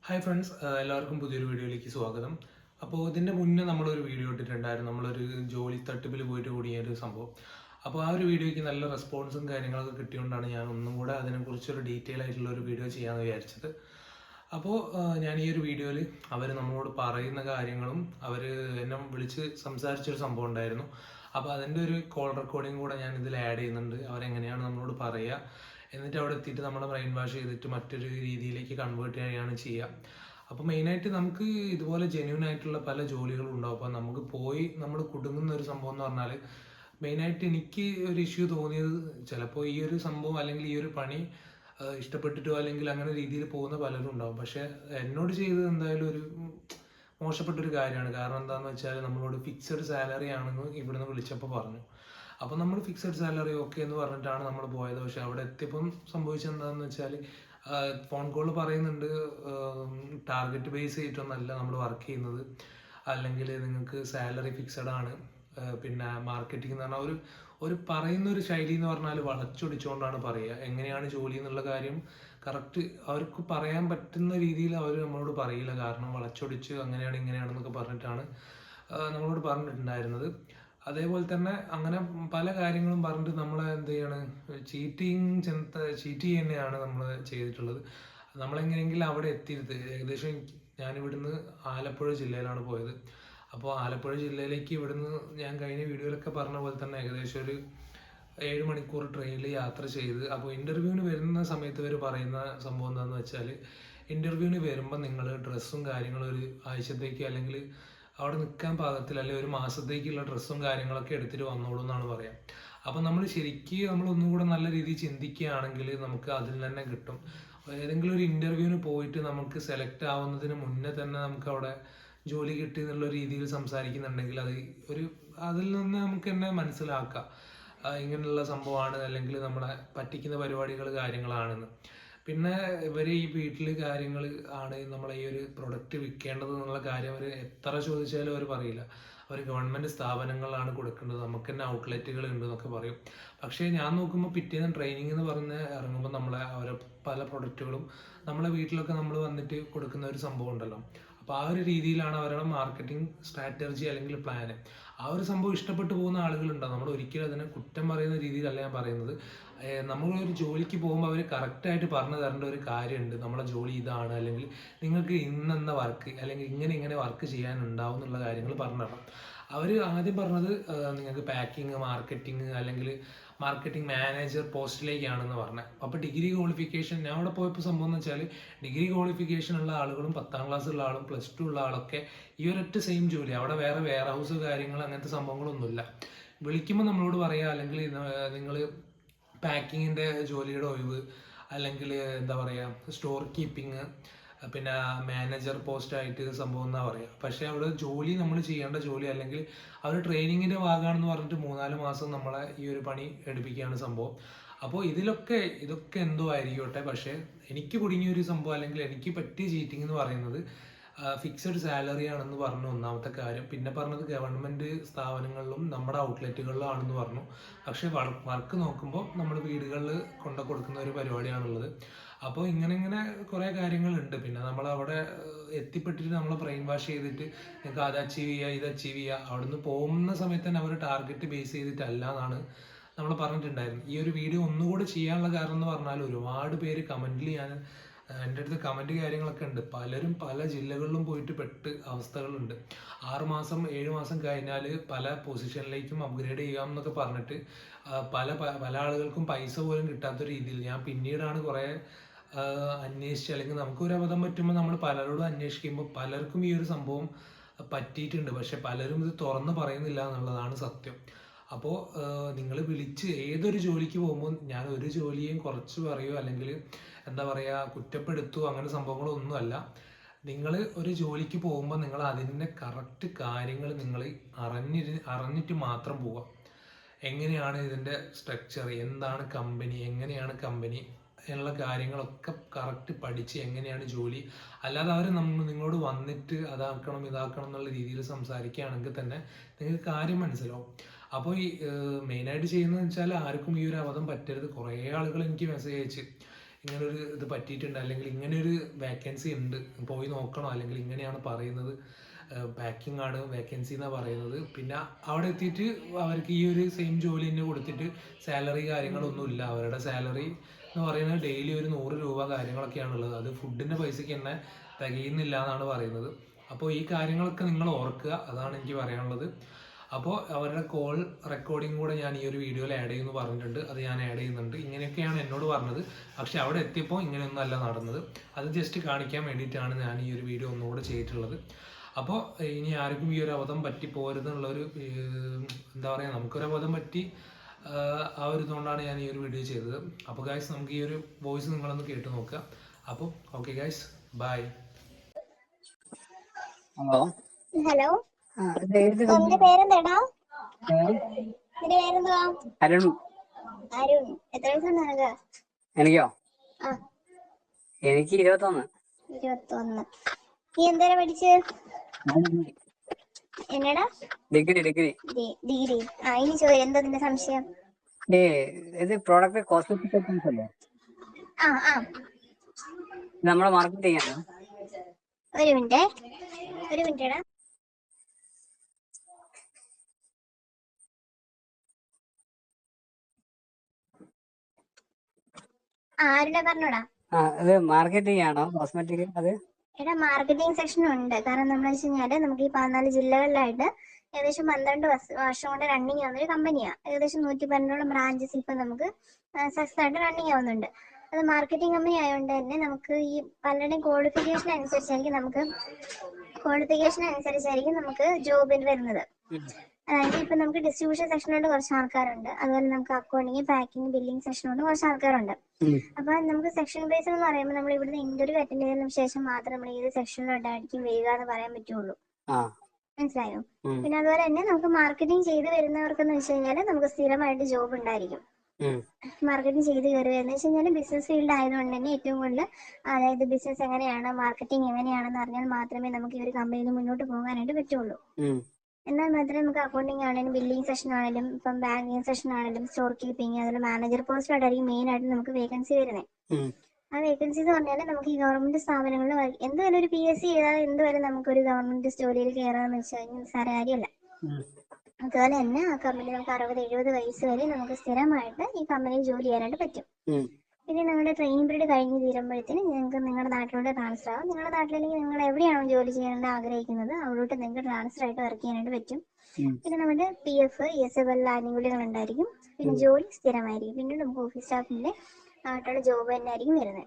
Hi friends, എല്ലാവർക്കും പുതിയൊരു വീഡിയോയിലേക്ക് സ്വാഗതം. അപ്പോൾ ഇതിൻ്റെ മുന്നേ നമ്മളൊരു വീഡിയോ ഇട്ടിട്ടുണ്ടായിരുന്നു. നമ്മളൊരു ജോലി തട്ടിപ്പിൽ പോയിട്ട് കൂടിയ ഒരു സംഭവം. അപ്പോൾ ആ ഒരു വീഡിയോയ്ക്ക് നല്ല റെസ്പോൺസും കാര്യങ്ങളൊക്കെ കിട്ടിയോണ്ടാണ് ഞാൻ ഒന്നും കൂടെ അതിനെക്കുറിച്ചൊരു ഡീറ്റെയിൽ ആയിട്ടുള്ള ഒരു വീഡിയോ ചെയ്യാമെന്ന് വിചാരിച്ചത്. അപ്പോൾ ഞാൻ ഈ ഒരു വീഡിയോയിൽ അവർ നമ്മളോട് പറയുന്ന കാര്യങ്ങളും അവർ എന്നെ വിളിച്ച് സംസാരിച്ചൊരു സംഭവം ഉണ്ടായിരുന്നു. അപ്പോൾ അതിൻ്റെ ഒരു കോൾ റെക്കോർഡിംഗ് കൂടെ ഞാൻ ഇതിൽ ആഡ് ചെയ്യുന്നുണ്ട്. അവരെങ്ങനെയാണ് നമ്മളോട് പറയുക, എന്നിട്ട് അവിടെ എത്തിയിട്ട് നമ്മളെ ബ്രെയിൻ വാഷ് ചെയ്തിട്ട് മറ്റൊരു രീതിയിലേക്ക് കൺവേർട്ട് ചെയ്യുകയാണ് ചെയ്യുക. അപ്പോൾ മെയിനായിട്ട് നമുക്ക് ഇതുപോലെ ജെന്യൂൻ ആയിട്ടുള്ള പല ജോലികളും ഉണ്ടാവും. അപ്പോൾ നമുക്ക് പോയി നമ്മൾ കുടുങ്ങുന്ന ഒരു സംഭവം എന്ന് പറഞ്ഞാൽ, മെയിനായിട്ട് എനിക്ക് ഒരു ഇഷ്യൂ തോന്നിയത്, ചിലപ്പോൾ ഈ ഒരു സംഭവം അല്ലെങ്കിൽ ഈ ഒരു പണി ഇഷ്ടപ്പെട്ടിട്ടോ അല്ലെങ്കിൽ അങ്ങനെ രീതിയിൽ പോകുന്ന പലരും ഉണ്ടാവും. പക്ഷെ എന്നോട് ചെയ്തത് എന്തായാലും ഒരു മോശപ്പെട്ടൊരു കാര്യമാണ്. കാരണം എന്താണെന്ന് വെച്ചാൽ, നമ്മളോട് ഫിക്സഡ് സാലറി ആണെന്ന് ഇവിടുന്ന് വിളിച്ചപ്പോൾ പറഞ്ഞു. അപ്പോൾ നമ്മൾ ഫിക്സഡ് സാലറി ഓക്കെ എന്ന് പറഞ്ഞിട്ടാണ് നമ്മൾ പോയത്. പക്ഷെ അവിടെ എത്തിയപ്പം സംഭവിച്ചത് എന്താണെന്ന് വെച്ചാൽ, ഫോൺ കോൾ പറയുന്നുണ്ട് ടാർഗറ്റ് ബേസ് ചെയ്തിട്ടൊന്നല്ല നമ്മൾ വർക്ക് ചെയ്യുന്നത്, അല്ലെങ്കിൽ നിങ്ങൾക്ക് സാലറി ഫിക്സഡ് ആണ്. പിന്നെ മാർക്കറ്റിംഗ് എന്ന് പറഞ്ഞാൽ ഒരു പറയുന്ന ഒരു ശൈലി എന്ന് പറഞ്ഞാൽ വളച്ചൊടിച്ചുകൊണ്ടാണ് പറയുക. എങ്ങനെയാണ് ജോലി എന്നുള്ള കാര്യം കറക്റ്റ് അവർക്ക് പറയാൻ പറ്റുന്ന രീതിയിൽ അവർ നമ്മളോട് പറയില്ല. കാരണം വളച്ചൊടിച്ച് അങ്ങനെയാണ് ഇങ്ങനെയാണെന്നൊക്കെ പറഞ്ഞിട്ടാണ് നമ്മളോട് പറഞ്ഞിട്ടുണ്ടായിരുന്നത്. അതേപോലെ തന്നെ അങ്ങനെ പല കാര്യങ്ങളും പറഞ്ഞിട്ട് നമ്മളെ എന്ത് ചെയ്യാണ്, ചീറ്റ് തന്നെയാണ് നമ്മൾ ചെയ്തിട്ടുള്ളത്. നമ്മളെങ്ങനെയെങ്കിലും അവിടെ എത്തിയത്, ഏകദേശം ഞാനിവിടുന്ന് ആലപ്പുഴ ജില്ലയിലാണ് പോയത്. അപ്പോൾ ആലപ്പുഴ ജില്ലയിലേക്ക് ഇവിടുന്ന് ഞാൻ കഴിഞ്ഞ വീഡിയോയിലൊക്കെ പറഞ്ഞ പോലെ തന്നെ ഏകദേശം ഒരു 7 മണിക്കൂർ ട്രെയിനിൽ യാത്ര ചെയ്ത്. അപ്പോൾ ഇൻ്റർവ്യൂവിന് വരുന്ന സമയത്ത് ഇവർ പറയുന്ന സംഭവം എന്താണെന്ന് വെച്ചാൽ, ഇൻ്റർവ്യൂവിന് വരുമ്പോൾ നിങ്ങൾ ഡ്രസ്സും കാര്യങ്ങളും ഒരു ആഴ്ചത്തേക്ക് അല്ലെങ്കിൽ അവിടെ നിൽക്കാൻ പാകത്തിൽ അല്ലെങ്കിൽ ഒരു മാസത്തേക്കുള്ള ഡ്രസ്സും കാര്യങ്ങളൊക്കെ എടുത്തിട്ട് വന്നോളൂ എന്നാണ് പറയാം. അപ്പം നമ്മൾ ശരിക്കും നമ്മൾ ഒന്നും കൂടെ നല്ല രീതിയിൽ ചിന്തിക്കുകയാണെങ്കിൽ നമുക്ക് അതിൽ തന്നെ കിട്ടും. ഏതെങ്കിലും ഒരു ഇൻ്റർവ്യൂവിന് പോയിട്ട് നമുക്ക് സെലക്ട് ആവുന്നതിന് മുന്നേ തന്നെ നമുക്ക് അവിടെ ജോലി കിട്ടി എന്നുള്ള രീതിയിൽ സംസാരിക്കുന്നുണ്ടെങ്കിൽ അതിൽ നിന്ന് നമുക്ക് തന്നെ മനസ്സിലാക്കാം ഇങ്ങനെയുള്ള സംഭവമാണ്, അല്ലെങ്കിൽ നമ്മളെ പറ്റിക്കുന്ന പരിപാടികൾ കാര്യങ്ങളാണെന്ന്. പിന്നെ ഇവർ ഈ വീട്ടിൽ കാര്യങ്ങൾ ആണ് നമ്മളെ ഈ ഒരു പ്രൊഡക്റ്റ് വിൽക്കേണ്ടത് എന്നുള്ള കാര്യം അവർ എത്ര ചോദിച്ചാലും അവർ പറയില്ല. അവർ ഗവൺമെൻറ് സ്ഥാപനങ്ങളാണ് കൊടുക്കേണ്ടത്, നമുക്ക് തന്നെ ഔട്ട്ലെറ്റുകൾ ഉണ്ട് എന്നൊക്കെ പറയും. പക്ഷേ ഞാൻ നോക്കുമ്പോൾ പിറ്റേന്ന് ട്രെയിനിങ് എന്ന് പറഞ്ഞ് ഇറങ്ങുമ്പോൾ നമ്മളെ അവരെ പല പ്രൊഡക്റ്റുകളും നമ്മളെ വീട്ടിലൊക്കെ നമ്മൾ വന്നിട്ട് കൊടുക്കുന്ന ഒരു സംഭവം ഉണ്ടല്ലോ. അപ്പോൾ ആ ഒരു രീതിയിലാണ് അവരുടെ മാർക്കറ്റിംഗ് സ്ട്രാറ്റജി അല്ലെങ്കിൽ പ്ലാന്. ആ ഒരു സംഭവം ഇഷ്ടപ്പെട്ടു പോകുന്ന ആളുകളുണ്ടാവും. നമ്മൾ ഒരിക്കലും അതിനെ കുറ്റം പറയുന്ന രീതിയിലല്ല ഞാൻ പറയുന്നത്. നമ്മളൊരു ജോലിക്ക് പോകുമ്പോൾ അവർ കറക്റ്റായിട്ട് പറഞ്ഞു തരേണ്ട ഒരു കാര്യമുണ്ട്. നമ്മളെ ജോലി ഇതാണ്, അല്ലെങ്കിൽ നിങ്ങൾക്ക് ഇന്നെന്ന വർക്ക് അല്ലെങ്കിൽ ഇങ്ങനെ വർക്ക് ചെയ്യാനുണ്ടാവും എന്നുള്ള കാര്യങ്ങൾ പറഞ്ഞു തരണം. അവർ ആദ്യം പറഞ്ഞത് നിങ്ങൾക്ക് പാക്കിങ്, മാർക്കറ്റിംഗ് അല്ലെങ്കിൽ മാർക്കറ്റിംഗ് മാനേജർ പോസ്റ്റിലേക്കാണെന്ന് പറഞ്ഞത്. അപ്പോൾ ഡിഗ്രി ക്വാളിഫിക്കേഷൻ, ഞാൻ അവിടെ പോയപ്പോൾ സംഭവം എന്ന് വെച്ചാൽ, ഡിഗ്രി ക്വാളിഫിക്കേഷൻ ഉള്ള ആളുകളും 10ാം ക്ലാസ് ഉള്ള ആളും +2 ഉള്ള ആളൊക്കെ ഈ ഒരൊറ്റ സെയിം ജോലി. അവിടെ വേറെ വെയർ ഹൗസ് കാര്യങ്ങൾ അങ്ങനത്തെ സംഭവങ്ങളൊന്നുമില്ല. വിളിക്കുമ്പോൾ നമ്മളോട് പറയുക, അല്ലെങ്കിൽ നിങ്ങൾ പാക്കിങ്ങിൻ്റെ ജോലിയുടെ ഒഴിവ്, അല്ലെങ്കിൽ എന്താ പറയുക സ്റ്റോർ കീപ്പിംഗ്, പിന്നെ മാനേജർ പോസ്റ്റായിട്ട് സംഭവം എന്നാ പറയുക. പക്ഷേ അവിടെ ജോലി നമ്മൾ ചെയ്യേണ്ട ജോലി, അല്ലെങ്കിൽ അവർ ട്രെയിനിങ്ങിൻ്റെ ഭാഗമാണെന്ന് പറഞ്ഞിട്ട് 3-4 മാസം നമ്മളെ ഈ ഒരു പണി എടുപ്പിക്കുകയാണ് സംഭവം. അപ്പോൾ ഇതൊക്കെ എന്തോ ആയിരിക്കട്ടെ, പക്ഷേ എനിക്ക് കുടുങ്ങിയ ഒരു സംഭവം അല്ലെങ്കിൽ എനിക്ക് പറ്റിയ ചീറ്റിംഗ് എന്ന് പറയുന്നത് ഫിക്സഡ് സാലറി ആണെന്ന് പറഞ്ഞു, ഒന്നാമത്തെ കാര്യം. പിന്നെ പറഞ്ഞത് ഗവൺമെൻറ് സ്ഥാപനങ്ങളിലും നമ്മുടെ ഔട്ട്ലെറ്റുകളിലും ആണെന്ന് പറഞ്ഞു. പക്ഷേ വർക്ക് നോക്കുമ്പോൾ നമ്മൾ വീടുകളിൽ കൊണ്ടു കൊടുക്കുന്ന ഒരു പരിപാടിയാണുള്ളത്. അപ്പോൾ ഇങ്ങനെ കുറേ കാര്യങ്ങളുണ്ട്. പിന്നെ നമ്മൾ അവിടെ എത്തിപ്പെട്ടിട്ട് നമ്മളെ ബ്രെയിൻ വാഷ് ചെയ്തിട്ട് നിങ്ങൾക്ക് അത് അച്ചീവ് ചെയ്യുക, ഇത് അച്ചീവ് ചെയ്യുക. അവിടുന്ന് പോകുന്ന സമയത്ത് തന്നെ അവർ ടാർഗറ്റ് ബേസ് ചെയ്തിട്ടല്ല എന്നാണ് നമ്മൾ പറഞ്ഞിട്ടുണ്ടായിരുന്നു. ഈ ഒരു വീഡിയോ ഒന്നുകൂടെ ചെയ്യാനുള്ള കാരണം എന്ന് പറഞ്ഞാൽ, ഒരുപാട് പേര് കമൻറ്റിൽ എൻ്റെ അടുത്ത് കമൻറ്റ് കാര്യങ്ങളൊക്കെ ഉണ്ട്. പലരും പല ജില്ലകളിലും പോയിട്ട് പെട്ട് അവസ്ഥകളുണ്ട്. 6 മാസം 7 മാസം കഴിഞ്ഞാൽ പല പൊസിഷനിലേക്കും അപ്ഗ്രേഡ് ചെയ്യാം എന്നൊക്കെ പറഞ്ഞിട്ട് പല ആളുകൾക്കും പൈസ പോലും കിട്ടാത്ത രീതിയിൽ. ഞാൻ പിന്നീടാണ് കുറേ അന്വേഷിച്ച്, അല്ലെങ്കിൽ നമുക്കൊരു അബദ്ധം പറ്റുമ്പോൾ നമ്മൾ പലരോടും അന്വേഷിക്കുമ്പോൾ പലർക്കും ഈ ഒരു സംഭവം പറ്റിയിട്ടുണ്ട്. പക്ഷെ പലരും ഇത് തുറന്ന് പറയുന്നില്ല എന്നുള്ളതാണ് സത്യം. അപ്പോൾ നിങ്ങൾ വിളിച്ച് ഏതൊരു ജോലിക്ക് പോകുമ്പോൾ ഞാൻ ഒരു ജോലിയെയും കുറച്ച് പറയുമോ അല്ലെങ്കിൽ എന്താ പറയുക കുറ്റപ്പെടുത്തുമോ അങ്ങനെ സംഭവങ്ങളൊന്നുമല്ല. നിങ്ങൾ ഒരു ജോലിക്ക് പോകുമ്പോൾ നിങ്ങൾ അതിൻ്റെ കറക്റ്റ് കാര്യങ്ങൾ നിങ്ങൾ അറിഞ്ഞിട്ട് മാത്രം പോവുക. എങ്ങനെയാണ് ഇതിൻ്റെ സ്ട്രക്ചർ, എന്താണ് കമ്പനി, എങ്ങനെയാണ് കമ്പനി എന്നുള്ള കാര്യങ്ങളൊക്കെ കറക്റ്റ് പഠിച്ച് എങ്ങനെയാണ് ജോലി. അല്ലാതെ അവർ നിങ്ങളോട് വന്നിട്ട് അതാക്കണം ഇതാക്കണം എന്നുള്ള രീതിയിൽ സംസാരിക്കുകയാണെങ്കിൽ തന്നെ നിങ്ങൾക്ക് കാര്യം മനസ്സിലാവും. അപ്പോൾ ഈ മെയിനായിട്ട് ചെയ്യുന്നതെന്ന് വെച്ചാൽ, ആർക്കും ഈ ഒരു അബദ്ധം പറ്റരുത്. കുറേ ആളുകൾ എനിക്ക് മെസ്സേജ് അയച്ച് ഇങ്ങനൊരു ഇത് പറ്റിയിട്ടുണ്ട്, അല്ലെങ്കിൽ ഇങ്ങനെയൊരു വേക്കൻസി ഉണ്ട്, പോയി നോക്കണോ, അല്ലെങ്കിൽ ഇങ്ങനെയാണ് പറയുന്നത്, പാക്കിംഗ് ആണ് വേക്കൻസി എന്നാണ് പറയുന്നത്. പിന്നെ അവിടെ എത്തിയിട്ട് അവർക്ക് ഈ ഒരു സെയിം ജോലി തന്നെ കൊടുത്തിട്ട് സാലറി കാര്യങ്ങളൊന്നും ഇല്ല. അവരുടെ സാലറി എന്ന് പറയുന്നത് ഡെയിലി ഒരു 100 രൂപ കാര്യങ്ങളൊക്കെയാണുള്ളത്. അത് ഫുഡിൻ്റെ പൈസയ്ക്ക് തന്നെ തികയുന്നില്ല എന്നാണ് പറയുന്നത്. അപ്പോൾ ഈ കാര്യങ്ങളൊക്കെ നിങ്ങൾ ഓർക്കുക, അതാണ് എനിക്ക് പറയാനുള്ളത്. അപ്പോൾ അവരുടെ കോൾ റെക്കോർഡിംഗ് കൂടെ ഞാൻ ഈ ഒരു വീഡിയോയിൽ ആഡ് ചെയ്യുമെന്ന് പറഞ്ഞിട്ടുണ്ട്. അത് ഞാൻ ആഡ് ചെയ്യുന്നുണ്ട്. ഇങ്ങനെയൊക്കെയാണ് എന്നോട് പറഞ്ഞത്. പക്ഷെ അവിടെ എത്തിയപ്പോൾ ഇങ്ങനെയൊന്നും അല്ല നടന്നത്. അത് ജസ്റ്റ് കാണിക്കാൻ വേണ്ടിയിട്ടാണ് ഞാൻ ഈ ഒരു വീഡിയോ ഒന്നുകൂടെ ചെയ്തിട്ടുള്ളത്. അപ്പോൾ ഇനി ആർക്കും ഈ ഒരു അബദ്ധം പറ്റിപ്പോരുതെന്നുള്ളൊരു എന്താ പറയുക, നമുക്കൊരു അബദ്ധം പറ്റി ആ ഒരു ഇതുകൊണ്ടാണ് ഞാൻ ഈ ഒരു വീഡിയോ ചെയ്തത്. അപ്പോൾ ഗൈസ്, നമുക്ക് ഈ ഒരു വോയിസ് നിങ്ങളൊന്ന് കേട്ട് നോക്കുക. അപ്പോൾ okay guys, bye. Hello hello, നിന്റെ പേരെന്താടാ? നിന്റെ പേരെന്തുവാ? അരുൺ. അരുൺ. എത്ര വയസ്സുണ്ട് നിനക്ക്? എനിക്കോ? ആ, എനിക്ക് 21. 21. നീ എന്തേരാ പഠിച്ച്? എന്നടാ? ഡിഗ്രി. ഡിഗ്രി. ആ, ഇനി എന്താ നിന്റെ സംശയം? ഇത് പ്രോഡക്റ്റ് കോസ്മെറ്റിക് ഐറ്റംസ് അല്ലേ? ആ ആ, നമ്മളെ മാർക്കറ്റ് ചെയ്യാനോ? ഒരു മിനിറ്റേടാ. ആരുടെ പറഞ്ഞോടാ? ഇത് മാർക്കറ്റ് ചെയ്യാണോ കോസ്മെറ്റിക്? അത് എടാ, മാർക്കറ്റിംഗ് സെക്ഷൻ ഉണ്ട്. കാരണം നമ്മൾ വെച്ച് കഴിഞ്ഞാല് നമുക്ക് ഈ 14 ജില്ലകളിലായിട്ട് ഏകദേശം 12 വർഷം കൊണ്ട് റണ്ണിങ് ആവുന്ന ഒരു കമ്പനിയാണ്. ഏകദേശം 112 ബ്രാഞ്ചസ് ഇപ്പൊ നമുക്ക് സക്സസ് ആയിട്ട് റണ്ണിങ് ആവുന്നുണ്ട്. അത് മാർക്കറ്റിംഗ് കമ്പനി ആയതുകൊണ്ട് തന്നെ നമുക്ക് ഈ പലരുടെയും ക്വാളിഫിക്കേഷൻ അനുസരിച്ചായിരിക്കും നമുക്ക് ജോബിൽ വരുന്നത്. അതായത് ഇപ്പൊ നമുക്ക് ഡിസ്ട്രിബ്യൂഷൻ സെക്ഷനിലോട്ട് കുറച്ച് ആൾക്കാരുണ്ട്. അതുപോലെ നമുക്ക് അക്കൗണ്ടിങ്, പാക്കിംഗ്, ബില്ലിംഗ് സെക്ഷനോട് കുറച്ച് ആൾക്കാരുണ്ട്. അപ്പൊ നമുക്ക് സെക്ഷൻ ബേസ് എന്ന് പറയുമ്പോൾ നമ്മൾ ഇവിടുന്ന് ഇന്റർവ്യൂ അറ്റൻഡ് ചെയ്തതിനു ശേഷം മാത്രം നമ്മൾ ഏത് സെക്ഷനിലോട്ടായിരിക്കും വരിക എന്ന് പറയാൻ പറ്റുള്ളൂ. മനസ്സിലായോ? പിന്നെ അതുപോലെ തന്നെ നമുക്ക് മാർക്കറ്റിംഗ് ചെയ്ത് വരുന്നവർക്കെന്ന് വെച്ച് കഴിഞ്ഞാൽ നമുക്ക് സ്ഥിരമായിട്ട് ജോബ് ഉണ്ടായിരിക്കും. മാർക്കറ്റിംഗ് ചെയ്ത് കയറുക എന്ന് വെച്ച് കഴിഞ്ഞാൽ ബിസിനസ് ഫീൽഡ് ആയതുകൊണ്ട് തന്നെ ഏറ്റവും കൂടുതൽ, അതായത് ബിസിനസ് എങ്ങനെയാണ്, മാർക്കറ്റിംഗ് എങ്ങനെയാണെന്ന് അറിഞ്ഞാൽ മാത്രമേ നമുക്ക് ഈ ഒരു കമ്പനിയിൽ മുന്നോട്ട് പോകാനായിട്ട് പറ്റുള്ളൂ. എന്നാൽ മാത്രമേ നമുക്ക് അക്കൗണ്ടിങ് ആണെങ്കിലും ബില്ലിംഗ് സെക്ഷൻ ആണെങ്കിലും ഇപ്പം ബാങ്കിങ് സെക്ഷൻ ആണെങ്കിലും സ്റ്റോർ കീപ്പിംഗ്, അതുപോലെ മാനേജർ പോസ്റ്റിലായിട്ടായിരിക്കും മെയിൻ ആയിട്ട് നമുക്ക് വേക്കൻസി വരുന്നത്. ആ വേക്കൻസി എന്ന് പറഞ്ഞാൽ നമുക്ക് ഈ ഗവൺമെന്റ് സ്ഥാപനങ്ങളിൽ എന്തുവരെ ഒരു PSC ചെയ്താൽ എന്തുവരെ നമുക്കൊരു ഗവൺമെന്റ് ജോലിയിൽ കയറാന്ന് വെച്ച് കഴിഞ്ഞാൽ നിസ്സാര കാര്യമല്ല. അതുപോലെ തന്നെ ആ കമ്പനി നമുക്ക് 60-70 വയസ്സ് വരെ നമുക്ക് സ്ഥിരമായിട്ട് ഈ കമ്പനിയിൽ ജോലി ചെയ്യാനായിട്ട് പറ്റും. പിന്നെ നിങ്ങളുടെ ട്രെയിനിങ് പീരീഡ് കഴിഞ്ഞ് തീരുമ്പോഴത്തേന് നിങ്ങൾക്ക് നിങ്ങളുടെ നാട്ടിലോട്ട് ട്രാൻസ്ഫർ ആവും. നിങ്ങളുടെ നാട്ടിലേക്ക് നിങ്ങൾ എവിടെയാണോ ജോലി ചെയ്യാനായിട്ട് ആഗ്രഹിക്കുന്നത് അവിടോട്ട് നിങ്ങൾക്ക് ട്രാൻസ്ഫർ ആയിട്ട് വർക്ക് ചെയ്യാനായിട്ട് പറ്റും. പിന്നെ നമ്മുടെ PF, ESF ആനുകൂല്യങ്ങൾ ഉണ്ടായിരിക്കും. പിന്നെ ജോലി സ്ഥിരമായിരിക്കും. പിന്നെ നമുക്ക് ഓഫീസ് സ്റ്റാഫിന്റെ ആയിട്ടുള്ള ജോബ് തന്നെ ആയിരിക്കും വരുന്നത്.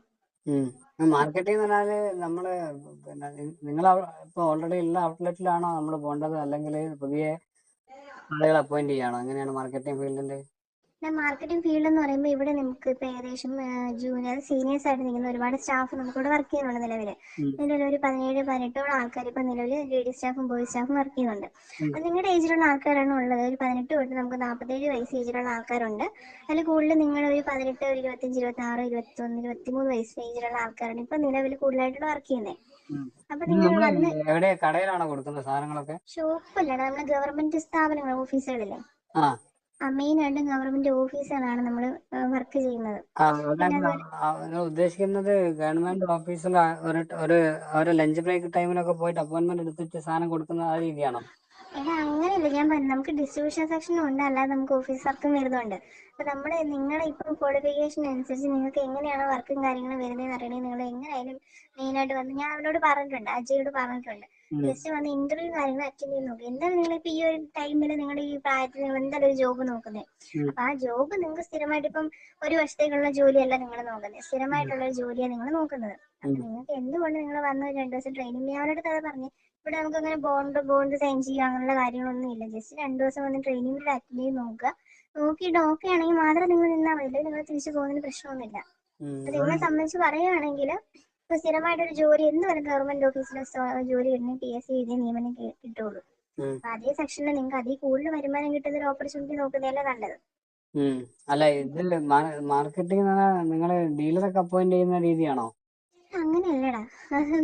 മാർക്കറ്റിംഗ് എന്ന് പറഞ്ഞാല് നമ്മള് പിന്നെ നിങ്ങൾ ഇപ്പൊ ഓൾറെഡി ഉള്ള ഔട്ട്ലെറ്റിലാണോ നമ്മൾ പോകേണ്ടത്, അല്ലെങ്കിൽ പുതിയ ആളുകൾ അപ്പോയിന്റ് ചെയ്യാണോ? എങ്ങനെയാണ് മാർക്കറ്റിംഗ് ഫീൽഡിന്റെ? മാർക്കറ്റിംഗ് ഫീൽഡ് എന്ന് പറയുമ്പോൾ ഇവിടെ നമുക്ക് ഇപ്പൊ ഏകദേശം ജൂനിയർ, സീനിയേഴ്സ് ആയിട്ട് നിൽക്കുന്ന ഒരുപാട് സ്റ്റാഫ് നമുക്ക് ഇവിടെ വർക്ക് ചെയ്യുന്നുണ്ട്. നിലവിൽ ഒരു 17-18 ആൾക്കാർ ഇപ്പൊ നിലവിൽ ലേഡീസ് സ്റ്റാഫും ബോയ്സ് സ്റ്റാഫും വർക്ക് ചെയ്യുന്നുണ്ട്. അത് നിങ്ങളുടെ ഏജിലുള്ള ആൾക്കാരാണ് ഉള്ളത്. ഒരു 18 തൊട്ട് നമുക്ക് 47 വയസ്സ് ഏജിലുള്ള ആൾക്കാരുണ്ട്. അതിൽ കൂടുതൽ നിങ്ങൾ ഒരു 18, 25, 26, 21, 23 വയസ്സ് ഏജിലുള്ള ആൾക്കാരാണ് ഇപ്പൊ നിലവിൽ കൂടുതലായിട്ട് വർക്ക് ചെയ്യുന്നത്. അപ്പൊ നിങ്ങൾ എവിടെ കടയിലാണോ കൊടുക്കുന്ന സാധനങ്ങളൊക്കെ? ഷോപ്പല്ല, നമ്മുടെ ഗവൺമെന്റ് സ്ഥാപനങ്ങൾ, ഓഫീസുകളിലെ മെയിൻ ആയിട്ട് ഗവൺമെന്റ് ഓഫീസുകളാണ് നമ്മൾ വർക്ക് ചെയ്യുന്നത്. ഉദ്ദേശിക്കുന്നത് ഗവൺമെന്റ് ഓഫീസിൽ ഒരു ലഞ്ച് ബ്രേക്ക് ടൈമിലൊക്കെ പോയിട്ട് അപ്പോയിന്റ്മെന്റ് എടുത്തിട്ട് സാധനം കൊടുക്കുന്ന ആ രീതിയാണോ? അങ്ങനെയല്ല ഞാൻ പറഞ്ഞു. നമുക്ക് ഡിസ്ട്രിബ്യൂഷൻ സെക്ഷനും ഉണ്ട്, അല്ലാതെ നമുക്ക് ഓഫീസ് വർക്കും വരുന്നുണ്ട്. അപ്പൊ നിങ്ങളുടെ ഇപ്പം ക്വാളിഫിക്കേഷൻ അനുസരിച്ച് നിങ്ങൾക്ക് എങ്ങനെയാണോ വർക്കും കാര്യങ്ങളും വരുന്നതെന്ന് അറിയണമെങ്കിൽ നിങ്ങൾ എങ്ങനെയായാലും മെയിനായിട്ട് വന്ന്, ഞാൻ അവനോട് പറഞ്ഞിട്ടുണ്ട്, അജയോട് പറഞ്ഞിട്ടുണ്ട്, ജസ്റ്റ് വന്ന് ഇന്റർവ്യൂ കാര്യങ്ങൾ അറ്റൻഡ് ചെയ്ത് നോക്കുക. എന്തായാലും നിങ്ങളിപ്പോ ഈ ഒരു ടൈമിൽ നിങ്ങളുടെ ഈ പ്രായത്തിൽ നിങ്ങൾ എന്തായാലും ഒരു ജോബ് നോക്കുന്നത്. അപ്പൊ ആ ജോബ് നിങ്ങൾക്ക് സ്ഥിരമായിട്ട് ഇപ്പം ഒരു വർഷത്തേക്കുള്ള ജോലിയല്ല നിങ്ങൾ നോക്കുന്നത്, സ്ഥിരമായിട്ടുള്ള ഒരു ജോലിയാണ് നിങ്ങൾ നോക്കുന്നത്. അപ്പൊ നിങ്ങൾക്ക് എന്തുകൊണ്ട് നിങ്ങൾ വന്ന് 2 ദിവസം ട്രെയിനിങ്, ഞാൻ അവരോട് കഥ പറഞ്ഞു, ഇവിടെ നമുക്ക് അങ്ങനെ ബോണ്ട് സൈൻ ചെയ്യുക അങ്ങനെയുള്ള കാര്യങ്ങളൊന്നും ഇല്ല. ജസ്റ്റ് 2 ദിവസം വന്ന് ട്രെയിനിങ്ങിൽ അറ്റൻഡ് ചെയ്ത് നോക്കുക. നോക്കിയിട്ട് ഓക്കെ ആണെങ്കിൽ മാത്രം നിങ്ങൾ നിന്നാൽ മതി, നിങ്ങൾ തിരിച്ചു പോകുന്നതിന് പ്രശ്നമൊന്നുമില്ല. നിങ്ങളെ സംബന്ധിച്ച് പറയുകയാണെങ്കിൽ ഇപ്പൊ സ്ഥിരമായിട്ടൊരു ജോലി എന്തുവരെ ഗവൺമെന്റ് ഓഫീസിലെ ജോലി കിട്ടുന്ന PSC എഴുതിയ നിയമനം കിട്ടുള്ളൂ. അപ്പൊ അതേ സെക്ഷനിൽ നിങ്ങൾക്ക് അതിൽ കൂടുതൽ വരുമാനം കിട്ടുന്ന ഒരു ഓപ്പർച്യൂണിറ്റി നോക്കുന്നതല്ലേ നല്ലത്. അല്ല, ഇതിൽ മാർക്കറ്റിംഗ് നിങ്ങള് ഡീലറൊക്കെ അപ്പോയിന്റ് ചെയ്യുന്ന രീതിയാണോ? അങ്ങനെയല്ലടാ.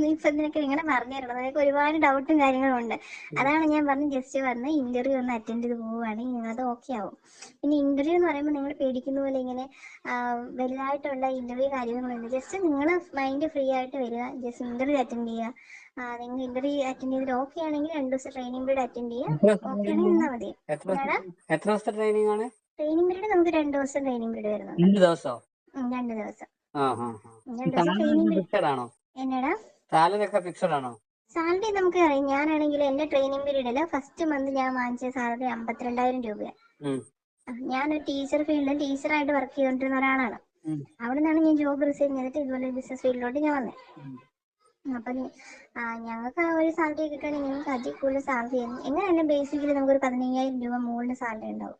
നീ ഇപ്പൊ നിനക്ക് ഇങ്ങനെ പറഞ്ഞു തരണം, നിനക്ക് ഒരുപാട് ഡൗട്ടും കാര്യങ്ങളും ഉണ്ട്. അതാണ് ഞാൻ പറഞ്ഞു ജസ്റ്റ് വന്ന് ഇന്റർവ്യൂ ഒന്ന് അറ്റൻഡ് ചെയ്ത് പോവുകയാണെങ്കിൽ അത് ഓക്കെ ആവും. പിന്നെ ഇന്റർവ്യൂ എന്ന് പറയുമ്പോൾ നിങ്ങൾ പേടിക്കുന്ന പോലെ ഇങ്ങനെ വലുതായിട്ടുള്ള ഇന്റർവ്യൂ കാര്യങ്ങളൊന്നും, ജസ്റ്റ് നിങ്ങൾ മൈൻഡ് ഫ്രീ ആയിട്ട് വരിക, ജസ്റ്റ് ഇന്റർവ്യൂ അറ്റൻഡ് ചെയ്യുക. നിങ്ങൾ ഇന്റർവ്യൂ അറ്റൻഡ് ചെയ്തിട്ട് ഓക്കെ ആണെങ്കിൽ 2 ദിവസം ട്രെയിനിങ് പീരീഡ് അറ്റൻഡ് ചെയ്യുക. ഓക്കെ ആണെങ്കിൽ നിന്നാൽ മതി. എത്ര ദിവസത്തെ ട്രെയിനിങ് ആണ്? ട്രെയിനിങ് പീരീഡ് നമുക്ക് 2 ദിവസം ട്രെയിനിങ് പീരീഡ് വരുന്നുണ്ട്. 2 ദിവസോ? 2 ദിവസം. ആ 2 ദിവസം ട്രെയിനിങ് പീരീഡ്. ഫിക്സഡ് ആണോ? എന്നടാ സാലറി ഒക്കെ ഫിക്സഡ് ആണോ? സാലറി നമുക്ക് അറിയാം. ഞാനാണെങ്കിൽ എന്റെ ട്രെയിനിങ് പീരീഡില് ഫസ്റ്റ് മന്ത് ഞാൻ വാങ്ങിച്ച സാലറി 52,000 രൂപയാണ്. ഞാനൊരു ടീച്ചർ ഫീൽഡിൽ ടീച്ചറായിട്ട് വർക്ക് ചെയ്തുകൊണ്ടിരുന്ന ഒരാളാണ്. അവിടെ നിന്നാണ് ഞാൻ ജോബ് റിസൈൻ ചെയ്തിട്ട് ഇതുപോലെ ബിസിനസ് ഫീൽഡിലോട്ട് ഞാൻ വന്നത്. അപ്പൊ ഞങ്ങൾക്ക് ആ ഒരു സാലറി കിട്ടുകയാണെങ്കിൽ ഞങ്ങൾക്ക് അതിൽ കൂടുതൽ സാലറി എങ്ങനെയാണ് ബേസിക്കലി നമുക്കൊരു 15,000 രൂപ മുകളിൽ സാലറി ഉണ്ടാവും.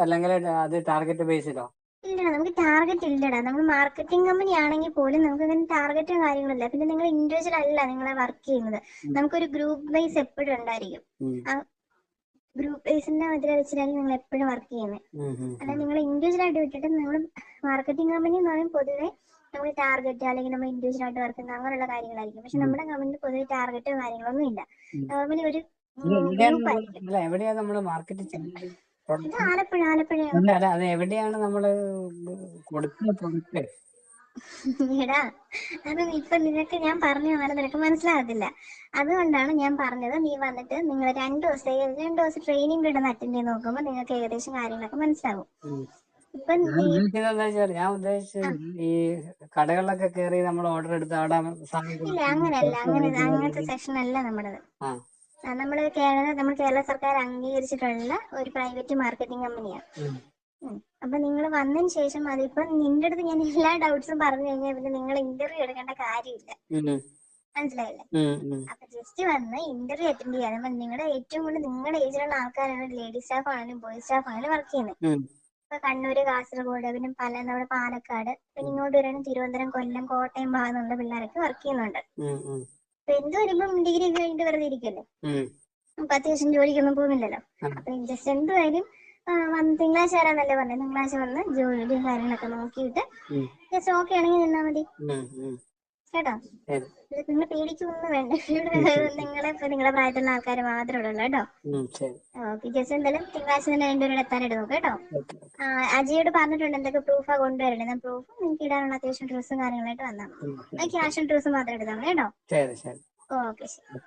അല്ലെങ്കിൽ അത് ടാർഗറ്റ് ബേസിലോ? ഇല്ലടാ, നമുക്ക് ടാർഗറ്റ് ഇല്ലടാ. നമ്മൾ മാർക്കറ്റിംഗ് കമ്പനി ആണെങ്കിൽ പോലും നമുക്ക് അങ്ങനെ ടാർഗറ്റും കാര്യങ്ങളില്ല. പിന്നെ നിങ്ങൾ ഇൻഡിവിജ്വൽ അല്ല നിങ്ങളെ വർക്ക് ചെയ്യുന്നത്, നമുക്കൊരു ഗ്രൂപ്പ് വൈസ് എപ്പോഴും ഉണ്ടായിരിക്കും. ആ ഗ്രൂപ്പ് വൈസിന്റെ മധ്യ വെച്ചിട്ടായിരിക്കും നിങ്ങൾ എപ്പോഴും വർക്ക് ചെയ്യുന്നത്. അല്ലാതെ നിങ്ങൾ ഇൻഡിവിജ്വൽ ആയിട്ട് വിട്ടിട്ട് നമ്മൾ മാർക്കറ്റിംഗ് കമ്പനി എന്ന് പറയുമ്പോൾ പൊതുവെ നമ്മൾ ടാർഗറ്റ് അല്ലെങ്കിൽ നമ്മൾ ഇൻഡിവിജ്വൽ ആയിട്ട് വർക്ക് ചെയ്യുന്ന അങ്ങനെയുള്ള കാര്യങ്ങളായിരിക്കും. പക്ഷെ നമ്മുടെ കമ്പനിയിൽ പൊതുവെ ടാർഗറ്റോ കാര്യങ്ങളൊന്നും ഇല്ല. നോർമലി ഒരു ഗ്രൂപ്പ് ആയിരിക്കും. എവിടെയാ നമ്മൾ മാർക്കറ്റ് ചെയ്യുന്നത്? ഇത് ആലപ്പുഴയാണ്. അത് എവിടെയാണ് നമ്മള് കൊടുക്കുന്ന പ്രൊഡക്റ്റ്? എടാ, അത് ഇപ്പൊ നിനക്ക് ഞാൻ പറഞ്ഞു തന്നാലും നിനക്ക് മനസ്സിലാകത്തില്ല. അതുകൊണ്ടാണ് ഞാൻ പറഞ്ഞത്, നീ വന്നിട്ട് നിങ്ങൾ 2 ദിവസം ട്രെയിനിങ് പീരീഡ് അറ്റൻഡ് ചെയ്ത് നോക്കുമ്പോൾ നിങ്ങൾക്ക് ഏകദേശം കാര്യങ്ങളൊക്കെ മനസ്സിലാവും. ഇപ്പൊ ഞാൻ ഉദ്ദേശിച്ചത് ഈ കടകളിലൊക്കെ കയറി നമ്മൾ ഓർഡർ എടുത്ത് അവിടെ ഇല്ല, അങ്ങനെയല്ല. അങ്ങനത്തെ സെക്ഷൻ അല്ല നമ്മുടേത്. നമ്മൾ കേരള സർക്കാർ അംഗീകരിച്ചിട്ടുള്ള ഒരു പ്രൈവറ്റ് മാർക്കറ്റിംഗ് കമ്പനിയാണ്. അപ്പൊ നിങ്ങൾ വന്നതിന് ശേഷം അതിപ്പോ നിന്റെ അടുത്ത് ഞാൻ എല്ലാ ഡൗട്ട്സും പറഞ്ഞു കഴിഞ്ഞാൽ പിന്നെ നിങ്ങൾ ഇന്റർവ്യൂ എടുക്കേണ്ട കാര്യമില്ല. മനസ്സിലായില്ലേ? അപ്പൊ ജസ്റ്റ് വന്ന് ഇന്റർവ്യൂ അറ്റൻഡ് ചെയ്യാൻ നിങ്ങളുടെ ഏറ്റവും കൂടുതൽ നിങ്ങളുടെ ഏജിലുള്ള ആൾക്കാരാണ് ലേഡീസ് സ്റ്റാഫ് ആണെങ്കിലും ബോയ്സ് സ്റ്റാഫ് ആണെങ്കിലും വർക്ക് ചെയ്യുന്നത്. ഇപ്പൊ കണ്ണൂര്, കാസർഗോഡ്, പിന്നെ നമ്മുടെ പാലക്കാട്, പിന്നെ ഇങ്ങോട്ട് വരാനും തിരുവനന്തപുരം, കൊല്ലം, കോട്ടയം ഭാഗത്തുള്ള പിള്ളേരൊക്കെ വർക്ക് ചെയ്യുന്നുണ്ട്. അപ്പൊ എന്ത് വരുമ്പം ഡിഗ്രി ഒക്കെ കഴിഞ്ഞിട്ട് വെറുതെ ഇരിക്കല്ലേ, അപ്പൊ അത്യാവശ്യം ജോലിക്കൊന്നും പോകുന്നില്ലല്ലോ. അപ്പൊ ജസ്റ്റ് എന്തുവായാലും തിങ്കളാഴ്ച വരാന്നല്ലേ പറഞ്ഞത്. തിങ്കളാഴ്ച വന്ന് ജോലിയും കാര്യങ്ങളൊക്കെ നോക്കിയിട്ട് ജസ്റ്റ് ഓക്കെ ആണെങ്കിൽ നിന്നാ മതി കേട്ടോ. നിങ്ങൾ പേടിക്കൊന്നും വേണ്ട. നിങ്ങളുടെ പ്രായത്തിലുള്ള ആൾക്കാർ മാത്രമേ ഉള്ളൂ കേട്ടോ. ഓക്കെ, ജസ്റ്റ് എന്തായാലും തിങ്കളാഴ്ച തന്നെ രണ്ടുപേരുടെ എത്താനായിട്ട് നോക്കാം കേട്ടോ. അജയോട് പറഞ്ഞിട്ടുണ്ട് എന്തൊക്കെ പ്രൂഫാ കൊണ്ടുവരേണ്ടത്. ഞാൻ പ്രൂഫ് നിങ്ങൾക്ക് ഇടാനുള്ള അത്യാവശ്യം ഡ്രസ്സും കാര്യങ്ങളായിട്ട് വന്നാൽ മതി. ക്യാഷ് ഡ്രസ്സ് മാത്രം എടുത്താൽ മതി കേട്ടോ. ഓക്കെ, ശരി.